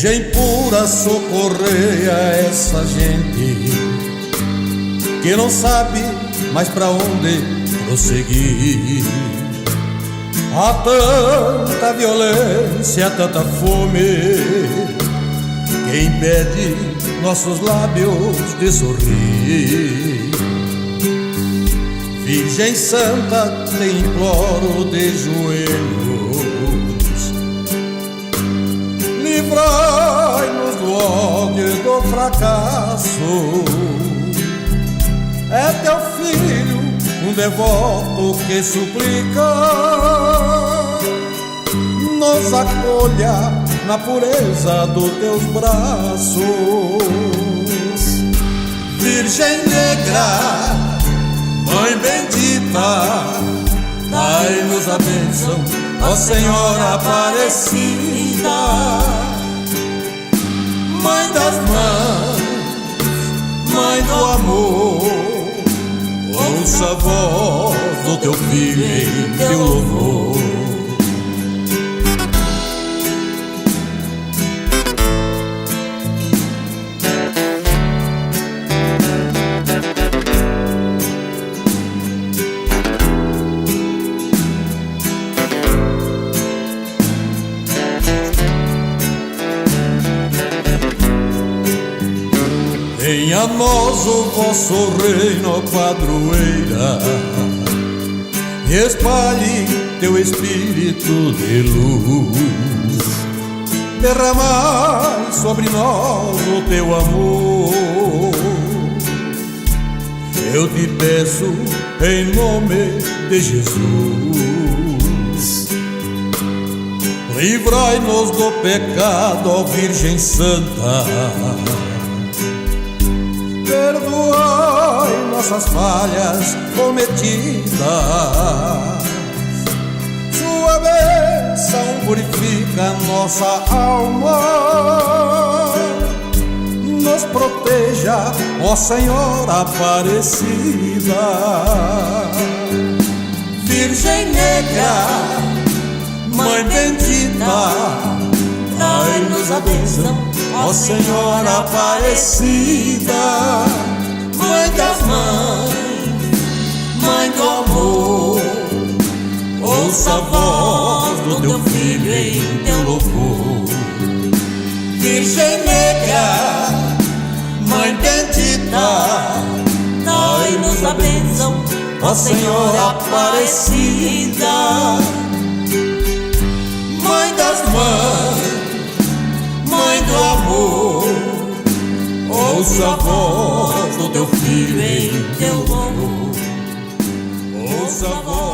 Virgem pura, socorrei a essa gente que não sabe mais pra onde prosseguir. Há tanta violência, tanta fome que impede nossos lábios de sorrir. Virgem Santa, te imploro de joelhos, livrai-nos do ódio e do fracasso. É teu filho, um devoto que suplica, nos acolha na pureza dos teus braços. Virgem negra, Mãe bendita, dai-nos a bênção, ó Senhora Aparecida. Mãe das mães, Mãe do amor, ouça a voz do teu filho em teu louvor. Venha a nós o vosso reino, padroeira, e espalhe teu espírito de luz. Derramai sobre nós o teu amor. Eu te peço em nome de Jesus. Livrai-nos do pecado, ó Virgem Santa. Perdoai nossas falhas cometidas. Sua bênção purifica nossa alma. Nos proteja, ó Senhora Aparecida. Virgem negra, Mãe bendita, dai-nos a bênção, ó Senhora Aparecida. Mãe das mães, Mãe do amor, ouça a voz do teu filho em teu louvor. Virgem negra, Mãe bendita, dai-nos a bênção, ó Senhora Aparecida. Mãe das mães, Mãe do amor, ouça a voz do teu filho em teu louvor. Ouça a voz